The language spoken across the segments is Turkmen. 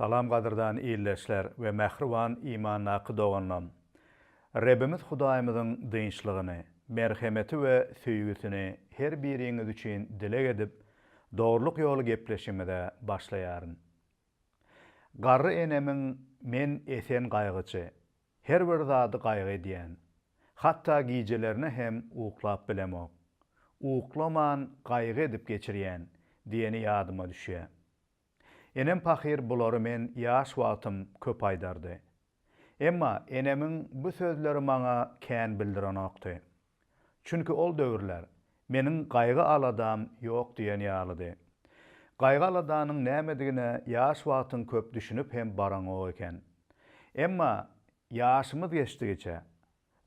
Salam gadyrdan iýleşler we mähriban imannaky doganlam. Rebbimiz Hudaýymyzyň dynçlygyny, merhemeti we süýgüsini her biriňiz üçin dilek edip, dogruluk ýoly gepleşimide başlaýaryn. Garry enemiň men esen gaýgyçy, her bir zady gaýgy edýän, hatda gijelerine hem uklap bilemok. Uklaman gaýgy edip geçirýän diýeni ýadyma düşýär. Enem pahir bulary men ýaş wagtym köp aýdardy. Emma enemiň bu sözleri maňa kän bildirenokdy. Çünki ol döwürler meniň gaýgy aladam ýok diýen ýalydy. Gaýgy aladanyň nämedigine ýaş wagtyň köp düşünüp hem baraňok eken. Emma ýaşymyz geçdigiçe,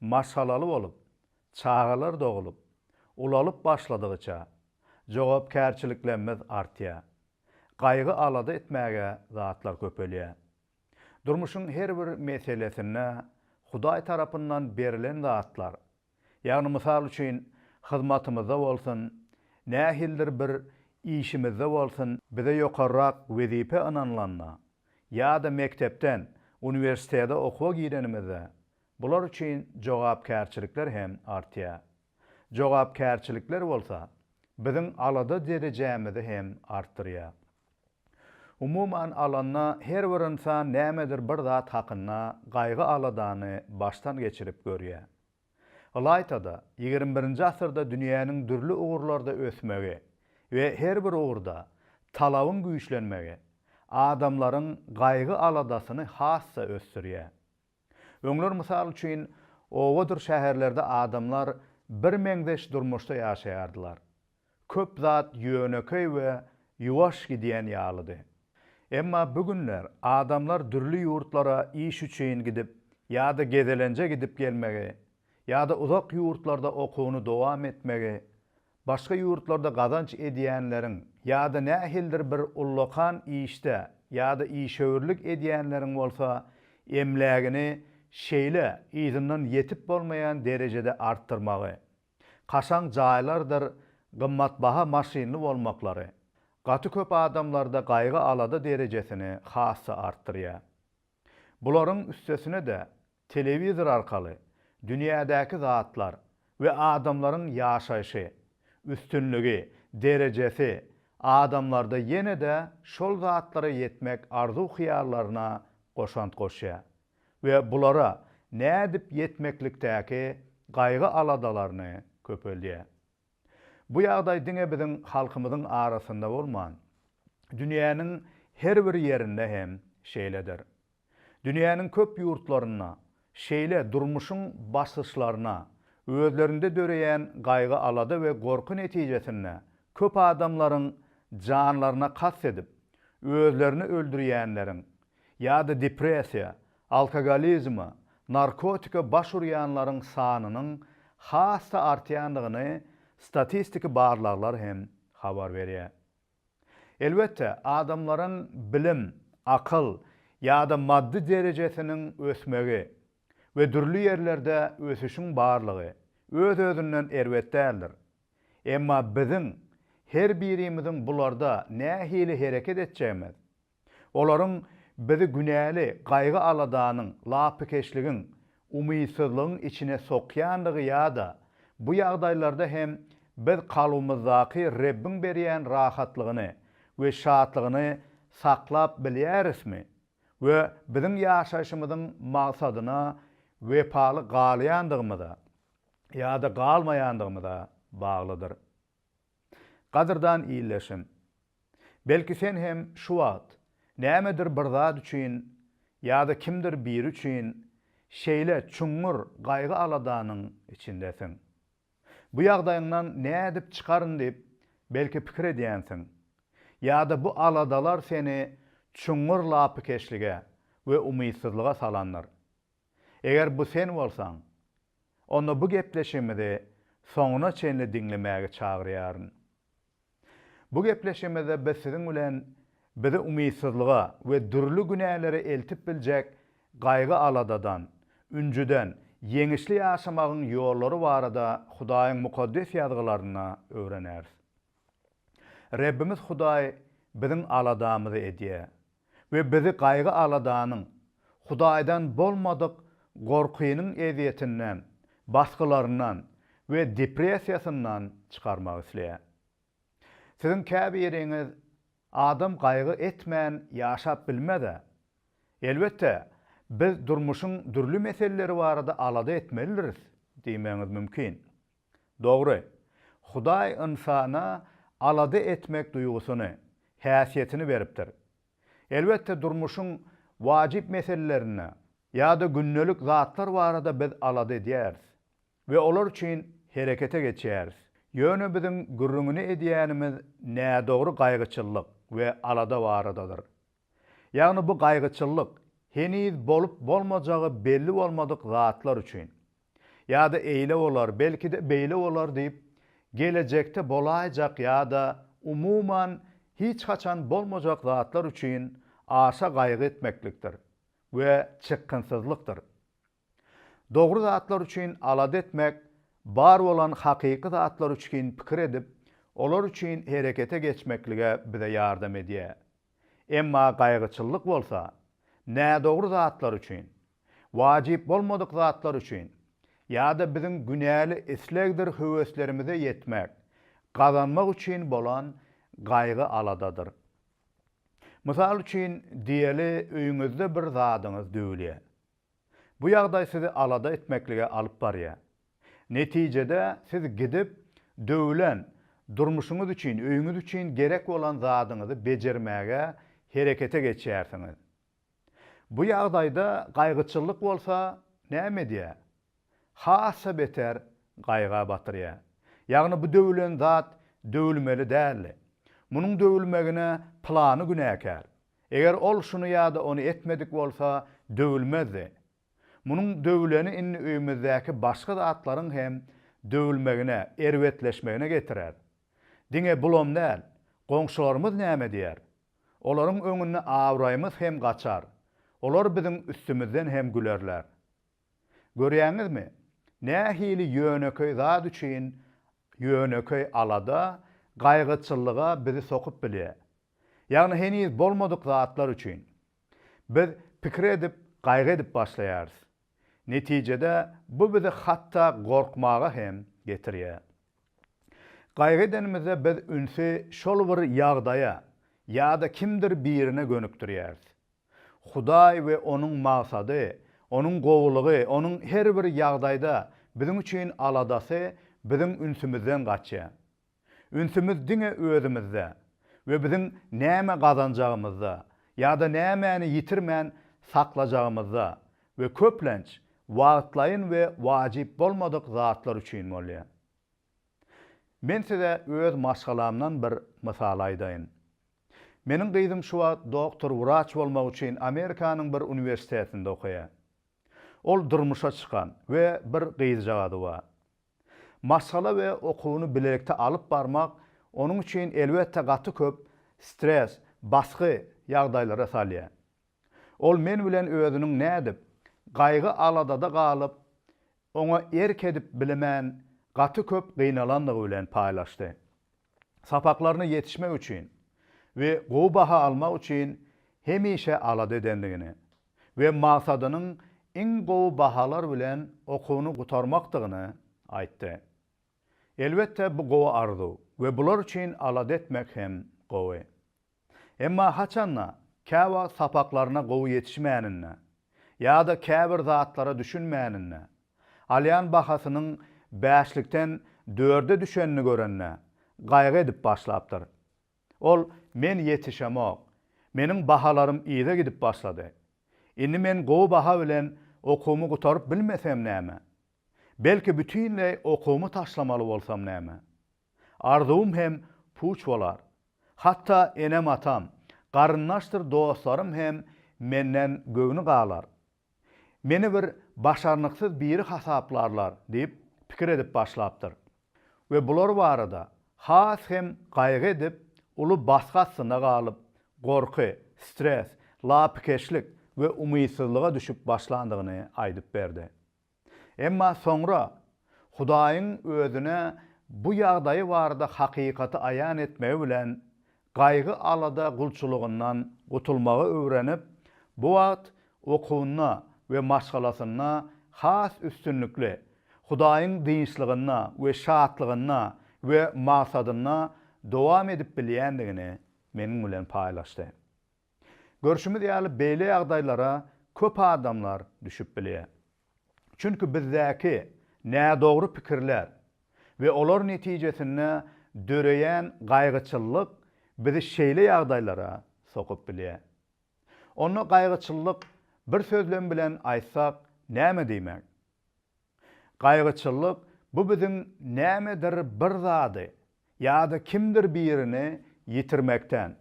maşgalaly bolup, çağalar dogulup, ulalyp başladygyça, jogapkärçiliklerimiz artýar. Gaýgy alada etmäge zatlar köpelýär. Durmuşyň her bir meselesine Hudaý tarapyndan berilen zatlar, ýagny mysal üçin hyzmatymyzda bolsun, nähildir bir işimizde bolsun, bize ýokarrak wezipe ananlanma, ýa-da mektepden, uniwersitede okuwa girenimizde, bular üçin jogapkärçilikler hem artýar. Jogapkärçilikler bolsa, biziň alada derejämizi hem artdyrýar. Umuman alanna her bir insan nämedir bir zat hakyna gaýgy aladany baştan geçirip görýär. Alaytada 21-nji asyrda dünýäniň dürli ugurlarda ösmegi we her bir ugurda talabyň güýçlenmegi adamlaryň gaýgy aladasyny hassa ösdürýär. Öňler mysal üçin owadyr şäherlerde adamlar bir meňdeş durmuşda ýaşaýardylar. Köp zat ýöneköy we ýuwaş gidýän ýalydy. Emma bugünler adamlar dürli yurtlara iş üçin gidip, ýa-da gezelence gidip gelmegi, ýa-da uzak yurtlarda okuwuny dowam etmegi, başga yurtlarda gazanç edýänleriň, ýa-da nähildir bir ullakan işde, ýa-da işöwürlik edýänleriň bolsa, emlägini şeýle izinden yetip bolmayan derejede arttyrmagy, kaşaň jaýlardyr gymmatbaha maşinli bolmaklary, gaty köp adamlarda gaýgy alada derejesini hassa arttyrýar. Bularyň üstesine de telewizor arkaly dünýädäki zatlar we adamlaryň ýaşaýşy, üstünlügi, derejesi adamlarda ýene de şol zatlara ýetmek arzu hyýallaryna goşant goşýar we bulara nädip ýetmeklikdäki gaýgy aladalaryny köpeldiýär. Bu ýagdaý diňe biziň halkymyzyň arasynda bolman, dünýäniň her bir ýerinde hem şeýledir. Dünýäniň köp ýurtlaryna, şeýle durmuşyň başlyşlaryna, özlerinde döreýän gaýgy alada we gorku netijesinde köp adamlaryň janlaryna kast edip, özlerini öldürýänleriň, ýa-da depressiýa, alkogolizma, narkotika baş urýanlaryň sanynyň hassa artýandygyny statistiki barlaglar hem habar berýär. Elbetde adamlaryň bilim, akyl ýa-da maddi derejesiniň ösmegi we dürli ýerlerde ösüşiň barlygy öz-özünden erbet däldir. Emma biziň her birimiziň bularda nähili hereket etjämiz, olaryň bizi günäli gaýgy aladanyň, lapykeşligiň, umysyzlygyň içine sokýandygy ýa-da bu ýagdaýlarda hem biz kalbymyzdaky Rebbin berýän rahatlygyny we şatlygyny saklap bilýärismi we biziň ýaşaýşymyzyň maksadyna wepaly galýandygymyza ýa-da galmaýandygymyza baglydyr. Gadyrdan iýleşim. Belki sen hem şu wagt nämedir bir zat üçin ýa-da kimdir bir üçin şeýle çuňmur gaýgy aladanyň içindesin. Bu ýagdaýyndan nädip çykaryn diýip belki pikir edýänsiň. Ýa-da bu aladalar seni çuňmur lapykeşlige we umysyzlyga salanlar. Eger bu sen bolsaň, onda bu gepleşimidi soňuna çenli diňlemäge çagyrýaryn. Bu gepleşimide biz siziň bilen bizi umysyzlyga we dürli günäleri eltip biljek gaýgy aladadan, üncüden, yeňişli ýaşamagyň ýollary barada Hudaýyň mukaddes ýazgylaryna öwrenäris. Rebbimiz Hudaý biziň aladamyzy edýär ve bizi gaýgy aladanın, Hudaýdan bolmadyk gorkynyň eziyetinden, baskılarından ve depressiýasyndan çykarmak isleýär. Sizin käbiriňiz adam gaýgy etmän ýaşap bilmede. Elbetde biz durmuşyň dürli meseleleri barada alada etmeliriz diýmeňiz mümkin. Dogry. Hudaý insana alada etmek duýgusyny, häsiýetini beripdir. Elbetde durmuşyň wajib meselelerine ýa-da günnelik zatlar barada biz alada edýäris we olar üçin herekete geçýäris. Ýöne biziň gürrüňini edýänimiz nädogry gaýgyçyllyk we alada baradadyr. Ýagny bu gaýgyçyllyk heniz bolup bolmajagy belli bolmadyk zatlar üçin ýa-da eýle bolar, belki de beýle bolar diýip gelecekde bolaýjak ýa-da umuman hiç haçan bolmajak zatlar üçin aşa gaýgy etmeklikdir we çykynsyzlykdyr. Dogry zatlar üçin alada etmek, bar bolan hakyky zatlar üçin pikir edip, olar üçin herekete geçmeklige bize ýardam edýär. Emma gaýgyçyllyk bolsa, nädogry zatlar üçin, wajib bolmadyk zatlar üçin, ýa-da biziň günäli islegdir höweslerimize yetmek, gazanmak üçin bolan gaýgy aladadyr. Mysal üçin diýeli öýüňizde bir zadyňyz döwülýär. Bu ýagdaý sizi alada etmeklige alyp barýar. Netijede siz gidip döwülen, durmuşyňyz üçin, öýüňiz üçin gerek bolan zadyňyzy bejermäge herekete geçýärsiňiz. Bu ýagdaýda gaýgyçyllyk bolsa näme diýär? Hassa beter gaýga batyrýar. Ýagny bu döwülen zat döwülmeli däl. Munyň döwülmegine plany günäkär. Eger ol şunu ýa-da onu etmedik bolsa döwülmezdi. Munyň döwüleni inni öýümüzdäki başga zatlaryň hem döwülmegine, erwetleşmegine getirer. Diňe bulam näl? Goňşularymyz näme diýer? Olaryň öňüne awraýmyz hem gaçar. Olar biziň üstümizden hem gülerler. Görýäňizmi? Nähili ýöneköy zat üçin ýöneköy alada gaýgyçyllyga bizi sokup bilýär. Ýagny heniz bolmadyk zatlar üçin biz pikir edip, gaýgy edip başlaýarys. Netijede bu bizi hatda gorkmaga hem getirýär. Gaýgy edenimize biz ünsi şol bir ýagdaýa ýa-da kimdir birine gönükdirýäris. Hudaý we onuň maksady, onuň gowulugy, onuň her bir ýagdaýda biziň üçin aladasy biziň ünsümizden gaçýar. Ünsümüz diňe özümizde we biziň näme gazanjagymyzda ýa-da nämäni ýitirmän saklajagymyzda we köplenç wagtlaýyn we wajib bolmadyk zatlar üçin bolýar. Men size öz maşgalamdan bir mysal aýdaýyn. Meniň gyzym şu wagt doktor wraç bolmak üçin Amerikanyň bir uniwersitetinde okuýar. Ol durmuşa çykan we bir gyzjagady bar. Maşgala we okuwuny bilerekde alyp barmak onuň üçin elbetde gaty köp stres, baskı ýagdaýlara salýar. Ol men bilen özüniň nädip, gaýgy aladada galyp, oňa erk edip bilemän gaty köp gynnalandygy bilen paýlaşdy. Sapaklaryna ýetişmek üçin we gowy baha almak üçin hemişe alada edendigini we maksadynyň iň gowy bahalar bilen okuwuny gutarmakdygyny aýtdy. Elbetde bu gowy arzu we bular üçin alada etmek hem gowy. Emma haçanla käwa sapaklaryna gowy ýetişmänine ýa-da käbir zatlara düşünmänine, alyan bahasynyň 5-likden 4-e düşenini görenine gaýgy edip başlapdyr. Ol men ýetişemek, meniň bahalarym ýyda gidip başlady. Indi men gowy baha bilen okuwumy gutaryp bilmesem näme? Belki bütünle okuwumy taşlamaly bolsam näme? Arzuwum hem puç bolar. Hatta enem atam, garynnaşdyr dostlarym hem menden göwünü galar. Meni bir başarnyksyz biri hasaplarlar diýip pikir edip başlapdyr. We bular barada has hem gaýgy edip uly baskatsyna galyp, gorky, stres, lapikeşlik we umytsızlyga düşüp başlandygyny aýdyp berdi. Emma soňra Hudaýyň özüne bu ýagdaýy barada hakykaty aýan etmegi bilen gaýgy alada gulçulygyndan gutulmagy öwrenip, bu wagt okuwyna we maşgalasyna has üstünlikli Hudaýyň diňçligiňe we şatlygyna we maksadyna dowam edip bilýändigini meniň bilen paýlaşdy. Görşümiz ýaly beýle ýagdaýlara köp adamlar düşüp bilýär. Çünki bizdäki nädogry pikirler we olar netijesinde döreýän gaýgyçyllyk bizi şeýle ýagdaýlara sokup bilýär. Onu gaýgyçyllyk bir sözlen bilen aýtsak näme diýmek? Gaýgyçyllyk bu biziň nämedir bir zady ýa-da kimdir birini ýitirmekden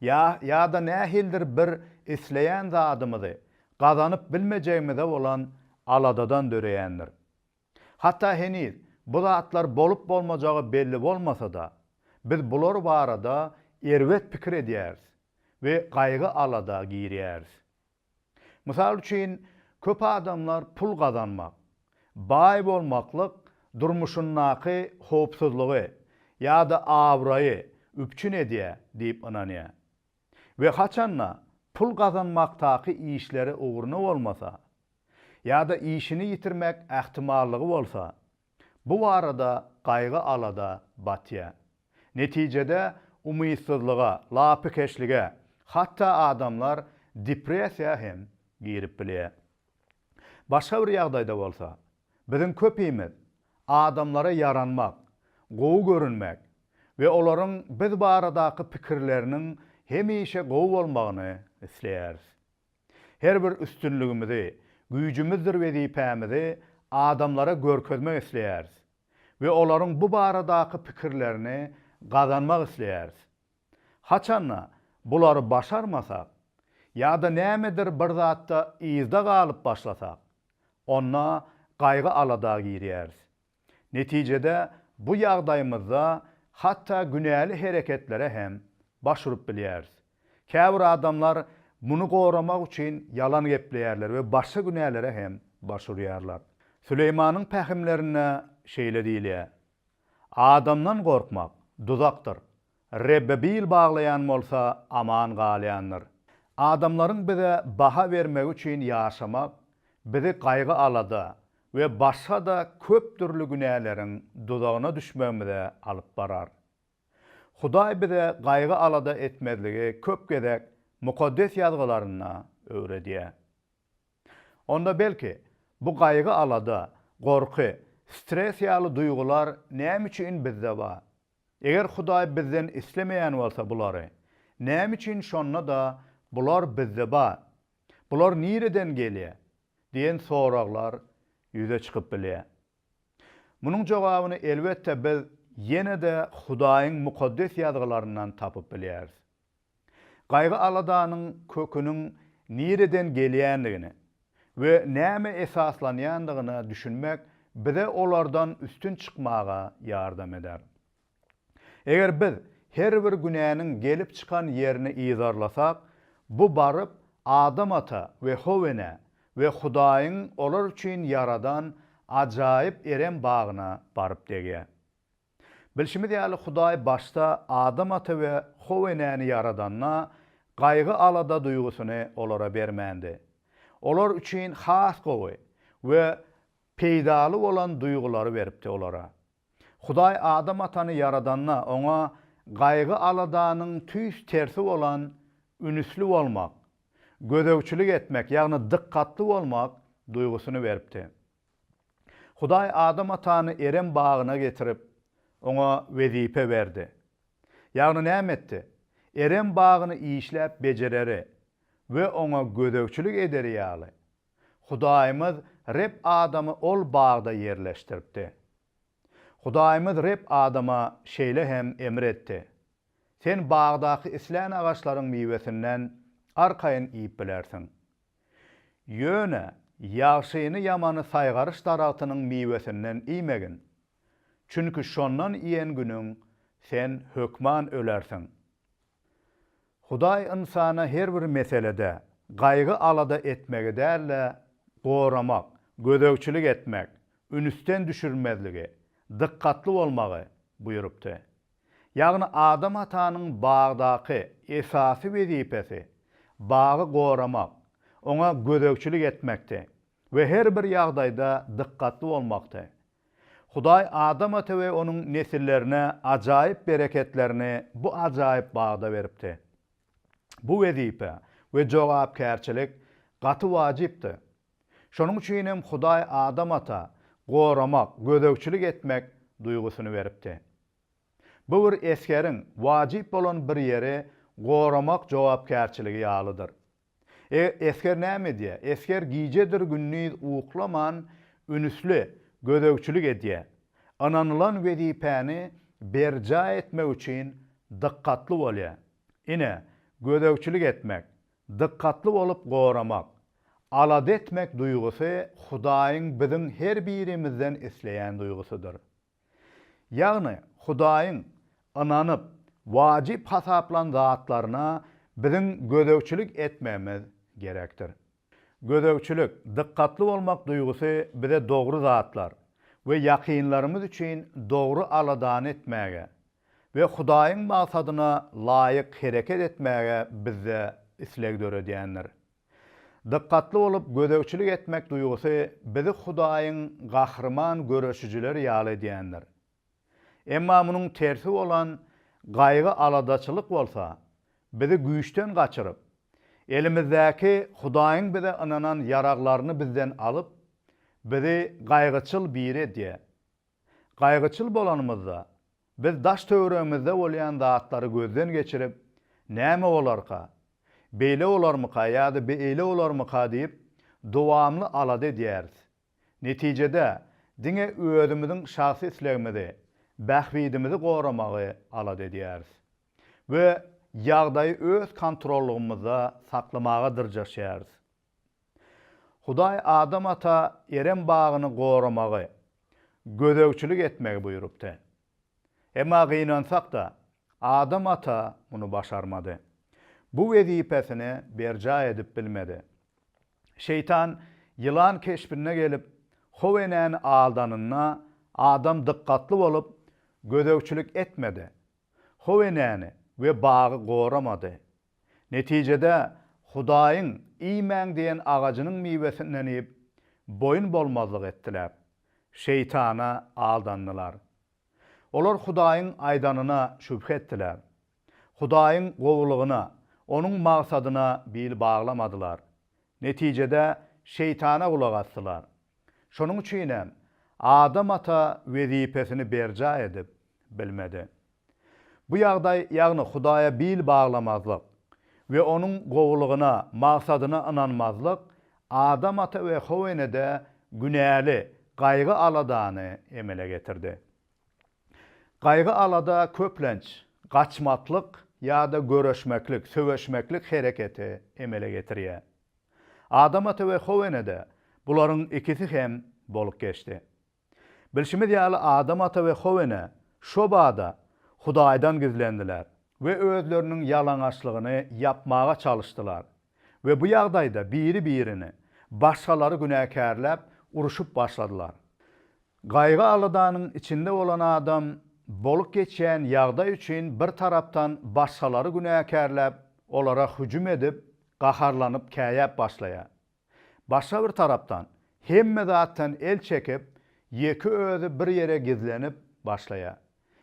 ýa-da nähildir bir isleýän zadymyzy gazanyp bilmejegimize bolan aladadan döreýändir. Hatta heniz bu zatlar bolup bolmajagy belli bolmasa da biz bular barada erwet pikir edýäris we gaýgy alada girýäris. Mysal üçin köp adamlar pul gazanmak, baý bolmaklyk durmuşyndaky howpsuzlygy ýa-da awraýy üpçün edýär diýip inanýar. We haçanla pul gazanmakdaky işleri uğruna bolmasa ýa-da işini ýitirmek ähtimallygy bolsa, bu arada gaýgy alada batýar. Netijede umytsızlyga, lapykeşlige, hatta adamlar depressiýa hem girip bilýär. Başga bir ýagdaýda bolsa, biziň köpüýmiz adamlara yaranmak, gowy görünmek we olaryň biz baradaky pikirleriniň hemişe gowy bolmagyny isleýäris. Her bir üstünligimizi, güýjümizdir wezipämizi adamlara görkezmek isleýäris we olaryň bu baradaky pikirlerini gazanmak isleýäris. Haçanla bulary başarmasak ýa-da nämedir bir zatda izde galyp başlasak, onna gaýgy alada girýäris. Netijede bu ýagdaýymyzda hatta günäli hereketlere hem başurup bilýäris. Käbir adamlar muny goramak üçin yalan gepleýärler we başga günälere hem başurýarlar. Süleýmanyň pähimlerine şeýle diýilýär: adamdan gorkmak duzakdyr. Rebbe bil baglayan bolsa aman galyandyr. Adamlaryň bize baha vermek üçin ýaşamak bizi gaýgy alada we başga da köp türlü günäleriň duzagyna düşmegimize alyp barar. Hudaý bize gaýgy alada etmezligi köp gezek mukaddes ýazgylaryna öwredýär. Onda belki bu gaýgy alada gorky, stres ýaly duýgular näme üçin bizde bar? Eger Hudaý bizden islemeýän bolsa bulary, näme üçin şonna da bular bizde bar? Bular nireden gelýär? diýen soraglar ýüze çykyp bilýär. Munyň jogabyny elbetde biz ýene-de Hudaýyň mukaddes ýazgylaryndan tapyp bilýäris. Gaýgy aladanyň köküniň nireden gelýändigini we näme esaslanýandygyny düşünmek bize olardan üstün çykmaga ýardam eder. Eger biz her bir günäniň gelip çykan ýerini izarlasak, bu baryp Adam ata we Howene we Hudaýyň olar üçin yaradan ajaýyp erem bagyna baryp degýär. Bilşimiz ýaly Hudaý başda Adam ata we Howeneni yaradanna gaýgy alada duýgusyny olara bermändi. Olar üçin has gowy we peýdaly bolan duýgulary beripdi olara. Hudaý Adam atany yaradanna oňa gaýgy aladanyň tüýs tersi bolan ünüsli bolmak, gözegçilik etmek, ýagny dikkatly bolmak duýgusyny beripdi. Hudaý Adam atany erem bagyna getirip oňa wezipe berdi. Ýagny näme etdi? Erem bagyny işläp bejereri we oňa gözegçilik ederi ýaly. Hudaýymyz rep adamy ol bagda ýerleşdiripdi. Hudaýymyz rep adama şeýle hem emretdi: sen bagdaky islän agaçlaryň miwesinden arkaýyn iýip bilersiň. Ýöne ýagşyny ýamany saýgaryş daratynyň miwesinden iýmegin. Çünki şondan iýen günüň sen hökman ölersiň. Hudaý insana her bir meselede gaýgy alada etmegi dälle goramak, gözegçilik etmek, ünüsten düşürmezligi, dikkatli bolmagy buyurupdy. Ýagny adam atanyň bagdaky esasy wezipesi bagy goramak, ona gödökçilik etmekde we her bir ýagdaýda dikkatli bolmakda. Hudaý adam ata we onuň nesillerine ajaýyp bereketlerini bu ajaýyp bagda beripdi. Bu wezipe we jogapkärçilik gaty wajypdy. Şonuň üçin hem Hudaý adam ata goramak, gödökçilik etmek duýgusyny beripdi. Bu bir eskerin wajyp bolan bir ýeri goramak jogapkärçiligi ýalydyr. Esker näme diýe? Esker gijedir günnüz uklaman ünüsli gödökçilik edýär. Ananylan wezipäni berja etmek üçin dikkatli bolýar. Ine gödökçilik etmek, dikkatli bolup goramak, alad etmek duýgusy Hudaýyň biziň her birimizden isleýän duýgusydyr. Ýagny Hudaýyň ananyp wajyp hasaplan zatlaryna biziň gödökçilik etmemiz gerekdir. Gödökçilik, dikkatli bolmak duýgusy bize dogry zatlar we ýakynlarymyz üçin dogry aladan etmäge we Hudaýyň maksadyna laýyk hereket etmäge bize isleg döredýändir. Dikkatli bolup gödökçilik etmek duýgusy bizi Hudaýyň gahrman göreşijileri ýaly edýändir. Emma munyň tersi bolan gaýgy aladaçylyk bolsa, bizi güýçden gaçyryp, elimizdäki Hudaýyň bize ananan ýaraglaryny bizden alyp, bizi gaýgyçyl bir edýär. Gaýgyçyl bolanymyzda biz daş töweregimizde bolýan zatlary gözden geçirip, näme bolarka, beýle bolarmyka ýa-da beýle bolarmyka diýip dowamly alad edýäris. Netijede diňe özümiziň şahsy islegimizi, bähwidimizi goramagy alad edýäris. We ýagdaýy öz kontrollugymyzda saklamaga dyrjaşýaris. Hudaý adam ata eren bagyny goramagy, gödökçilik etmegi buýurupdy. Emma gynansak da adam ata muny başarmady. Bu wezipesini berja edip bilmedi. Şeytan yılan keşfine gelip howenen aldanyna adam dikkatli bolup gödökçilik etmedi. Howeneni we bagy goramady. Netijede Hudaýyň iýmän diýen agajynyň miwesinden ýyp boyun bolmazlyk etdiler. Şeytana aldandylar. Olar Hudaýyň aýdanyna şüphe etdiler. Hudaýyň gowulugyna, onuň maksadyna bil baglamadylar. Netijede şeytana kulak asdylar. Şonuň üçin hem adam ata wezipesini berja edip bilmedi. Bu ýagdaý ýagny Hudaýa bil baglamazlyk we onuň gowulugyna, maksadyna inanmazlyk adam ata we Howenede günäli gaýgy aladany emele getirdi. Gaýgy alada köplenç, gaçmatlyk ýa-da göreşmeklik, söweşmeklik hereketi emele getirýär. Adam ata we Howenede bularyň ikisi hem bolup geçdi. Bilşimiz ýaly adam ata we Howene şo bada Hudaýdan gizlendiler we özleriniň ýalaňaçlygyny yapmaga çalışdylar we bu ýagdaýda biri-birini başgalary günäkärläp uruşup başladylar. Gaýgy aladanyň içinde bolan adam bolup geçen ýagdaý üçin bir tarapdan başgalary günäkärläp olara hüjüm edip, gaharlanyp käýäp başlaýar. Başga bir tarapdan hemme zatdan el çekip, ýeki özü bir ýere gizlenip başlaýar.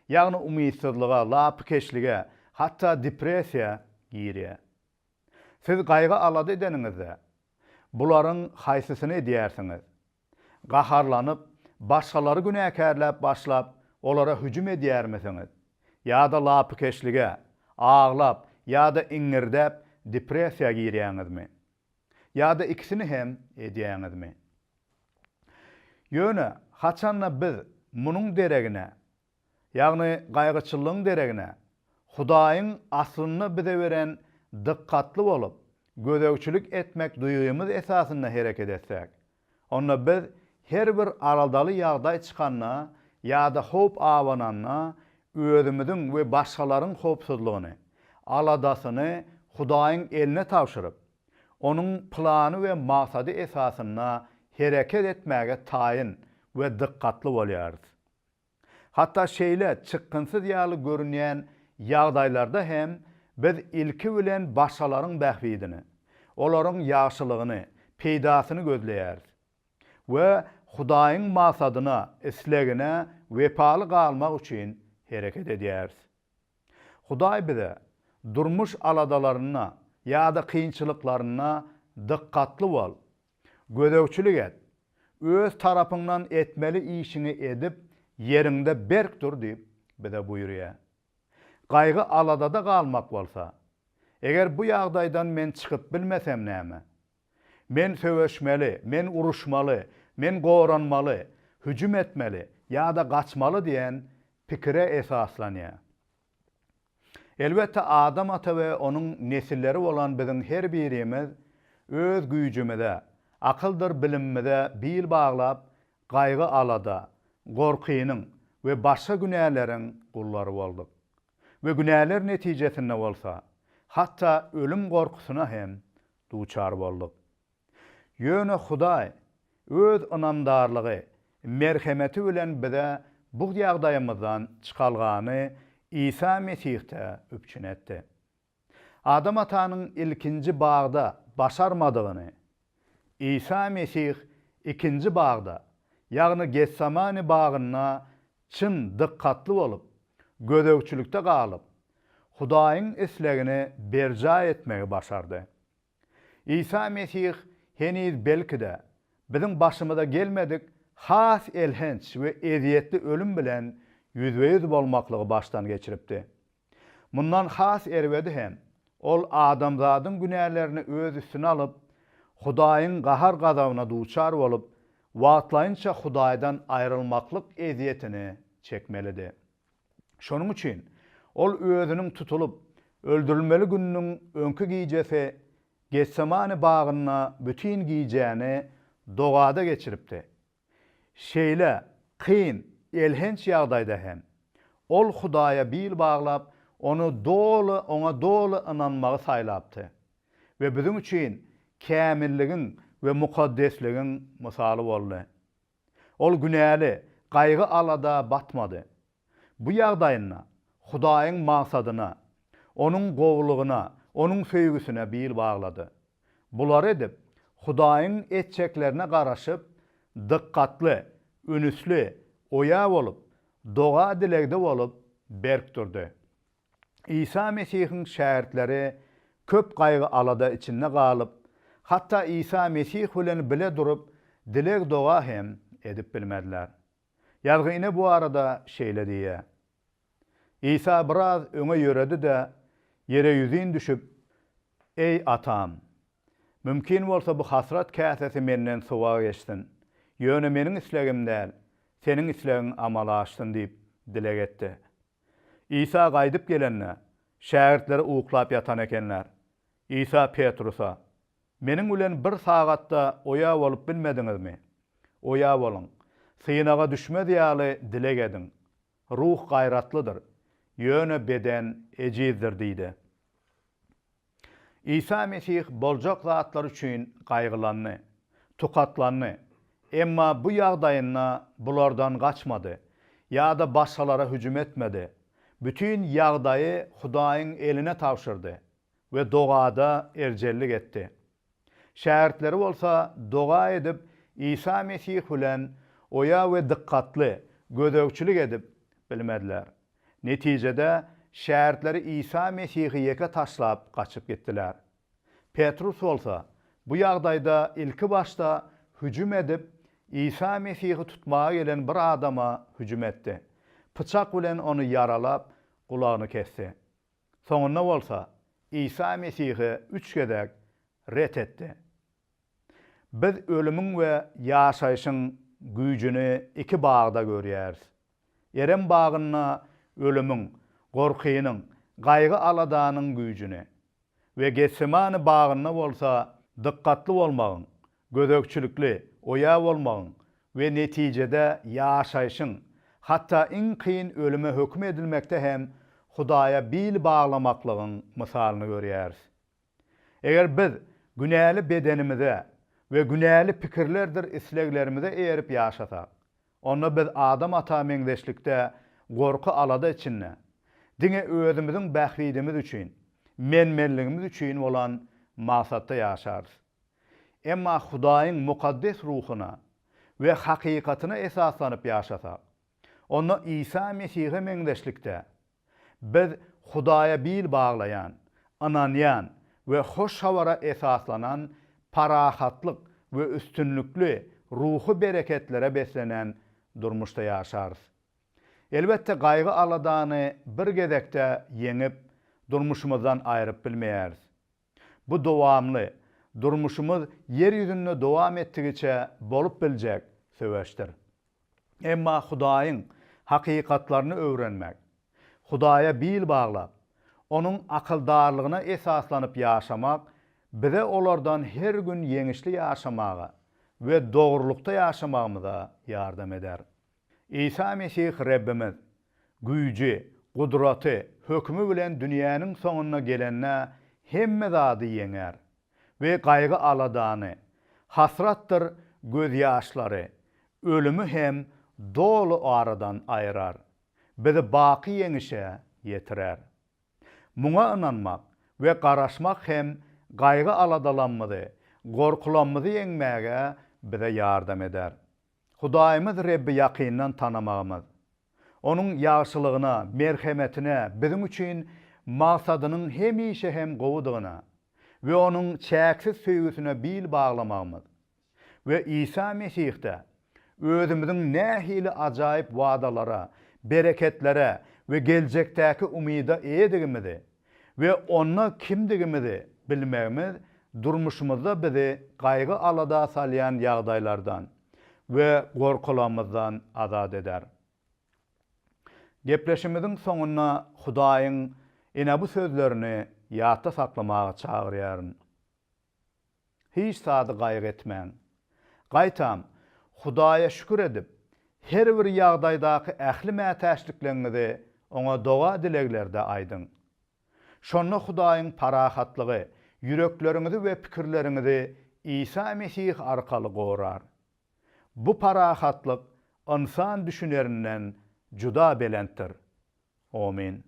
Ýagny umytsızlyga, lapkeşlige, hatta depressiýa girýär. Siz gaýgy alady edeniňizde bularyň haýsysyny edýärsiňiz. Gaharlanyp, başgalary günäkärläp başlap, olara hüjüm edýärmisiňiz? Ýa-da lapkeşlige, ağlap, ýa-da iňirdäp depressiýa girýäňizmi? Ýa-da ikisini hem edýäňizmi? Ýöne, haçanla biz munuň deregine, ýagny gaýgyçylygyň deregine, Hudaýyň aslyny bize beren dikkatli bolup, gödökçilik etmek duýgumyz esasynda hereket etsek, onda biz her bir araldaly ýagdaý çykanna ýa-da hop awananna özümiziň we başgalaryň hopsuzlygyny, aladasyny Hudaýyň eline tapşyryp, onuň plany we maksady esasynda hereket etmäge taýyn we dikkatli bolýarys. Hatta şeýle çykgynsyz ýaly görünýän ýagdaýlarda hem biz ilki bilen başgalaryn bähbidini, olaryň ýaşylygyny, peýdasyny gözleýäris we Hudaýyň maksadyna, islegine wepaly galmak üçin hereket edýäris. Hudaý bize durmuş aladalaryna ýa-da kynçylyklaryna dikkatly bol, gödökçilik et, öz tarapyňdan etmeli işini edip ýerinde berk dur diýip bize buýurýar. Gaýgy aladada galmak bolsa, eger bu ýagdaýdan men çykyp bilmesem näme? Men söwüşmeli, men uruşmaly, men goranmaly, hüjüm etmeli ýa-da gaçmaly diýen pikire esaslanýar. Elbetde adam ata we onuň nesilleri bolan biziň her birimiz öz güýjümizde, akyldyr bilimimizde bil baglap, gaýgy alada, gorkynyň we başga günälerin gullary boldyk. Ve günäler netijesinde bolsa, hatta ölüm gorkusuna hem duçar boldyk. Ýöne Hudaý öz inandarlygy, merhemeti bilen bize bu ýagdaýymyzdan çykalgany İsa Mesih'te öpçün etdi. Adam atanyň ilkinji bagda başarmadygyny İsa Mesih ikinji bagda, ýagny Getsemani bagyna çyn dikkatli bolup, gödökçülükde galyp, Hudaýyň islegini berja etmegi başardy. İsa Mesih heniz belkide biziň başymyza gelmedik has elhenç we eziýetli ölüm bilen yüzbeýüz bolmaklygy başdan geçiripdi. Mundan has erwedi hem ol adamzadyň günälerini öz üstüne alyp, Hudaýyň gahar gazabyna duçar bolup, wagtlaýynça Hudaýdan aýrylmaklyk eziýetini çekmelidi. Şonuň üçin ol özüniň tutulup öldürilmeli gününiň öňkü giýjesi Getsemani bagyna bütün giýjäni dogada geçiripdi. Şeýle kyn, elhenç ýagdaýda hem ol Hudaýa bil baglap, ona dolu inanmagy saýlapdy. Ve bizim üçin kämilligiň we mukaddesligiň misaly boldy. Ol günäli, gaýgy alada batmady. Bu ýagdaýyna, Hudaýyň maksadyna, onuň gowlugyna, onuň söýgüsine bil baglady. Bular edip, Hudaýyň etçeklerine garaşyp, dikkatli, ünüsli, oýa bolup, doga dilegde bolup, berk durdy. İsa Mesihiň şähertleri köp gaýgy alada içinde galyp, hatta İsa Mesih bilen bile durup, dileg doga hem edip bilmediler. Ýalgyny bu arada şeýle diýär. İsa biraz öňe ýöredi de, yere yüzin düşüp, ey atam, mümkin bolsa bu hasrat käsesi menden suwa geçsin. Ýöne meniň islegim däl, seniň islegiň amala açdyn diýip dileg etdi. İsa gaýdyp gelenne, şähertleri uklap yatan ekenler. İsa Petrusa, meniň bilen bir sagatda oýa bolup bilmediňizmi? Oýa bolun, synaga düşmedi ýaly dileg edin. Ruh gaýratlydyr, ýöne beden ejizdir diýdi. İsa Mesih boljak zatlar üçin gaýgylandy, tukatlandy. Emma bu ýagdaýyna bulardan gaçmady, ýa-da başgalara hüjüm etmedi. Bütün ýagdaýy Hudaýyň eline tapşyrdy we dogada erjellik etdi. Şähertleri bolsa doga edip İsa Mesih bilen oýa we dikkatli, gödökçilik edip bilmediler. Netijede şähertleri İsa Mesih'i ýeke taşlap gaçyp gitdiler. Petrus bolsa bu ýagdaýda ilki başta hüjüm edip İsa Mesih'i tutmağa gelen bir adama hüjüm etdi. Pyçak bilen onu yaralap kulagyny kesdi. Soňunda bolsa İsa Mesih'i 3 gedek ret etdi. Biz ölümüň we ýaşaýyşyň güýjüni iki bagda görýäris. Eren bagyna ölümüň, gorkynyň, gaýgy aladanyň güýjüni we Getsemani bagyna bolsa dikkatli bolmagyň, gödökçülükli, oýa bolmagyň we netijede ýaşaýyşyň, hatta iň kyn ölüme hökm edilmekde hem Hudaýa bil baglamaklygyň misalyny görýäris. Eger biz günäli bedenimize we günäli pikirlerdir isleglerimize eýerip ýaşasak, onda biz adam ata meňzeşlikde gorku alada içinde, Diňe özümizin bähwidimiz üçin, menmenligimiz üçin bolan maksatda ýaşarys. Emma Hudaýyň mukaddes ruhuna we hakikatyna esaslanyp ýaşasak, onda İsa Mesihe meňdeşlikde biz Hudaýa bil baglayan, ananyan we hoş hawara esaslanan parahatlyk we üstünlükli ruhu bereketlere beslenen durmuşda ýaşarys. Elbette gaýgy aladany bir gezekde yeňip durmuşymyzdan aýryp bilmeýäris. Bu dowamly durmuşymyz yer ýüzünde dowam etdigiçe bolup biljek söweşdir. Emma Hudaýyň hakykatlaryny öwrenmek, Hudaýa bil baglap, onuň akyldarlygyna esaslanyp ýaşamak bize olardan her gün yeňişli ýaşamaga we dogrulukda ýaşamagymyza ýardam eder. İsa Mesih Rabbimiz güýji, gudraty, hökmü bilen dünýäniň soňuna gelenne hemme zady ýeňer we gaýgy aladany, hasratdyr göz ýaşlary, ölümü hem dolu aradan aýrar. Bizi baky ýeňişe ýetirer. Muňa inanmak we garaşmak hem gaýgy aladalanmady, gorkulanmady ýeňmäge bize ýardam eder. Hudaýymyz Rabbi ýakyndan tanamagymyz, onuň ýagşylygyna, merhemetine, bizim üçin maksadynyň hemişe hem gowudygyna we onuň çäksiz söýgüsine bil baglamagymyz we İsa Mesihde özümiziň nähili ajaýyp wadalara, bereketlere we geljekdäki umyda eýedigimizi we onna kimdigimizi bilmegimiz durmuşymyzda bizi gaýgy alada salýan ýagdaýlardan we gorkulamyzdan azad eder. Gepleşimiziň soňuna Hudaýyň ene bu sözlerini ýatda saklamagy çagyrýaryn. Hiç sady gaýgy etmäň. Gaýtam, Hudaýa şükür edip, her bir ýagdaýdaky ähli mätäşliklerinizi oňa doga dileglerde aýdyň. Şonda Hudaýyň parahatlygy, yüreklerinizi we pikirlerinizi İsa Mesih arkaly gorar. Bu parahatlyk insan düşünerinden juda belentdir. Amin.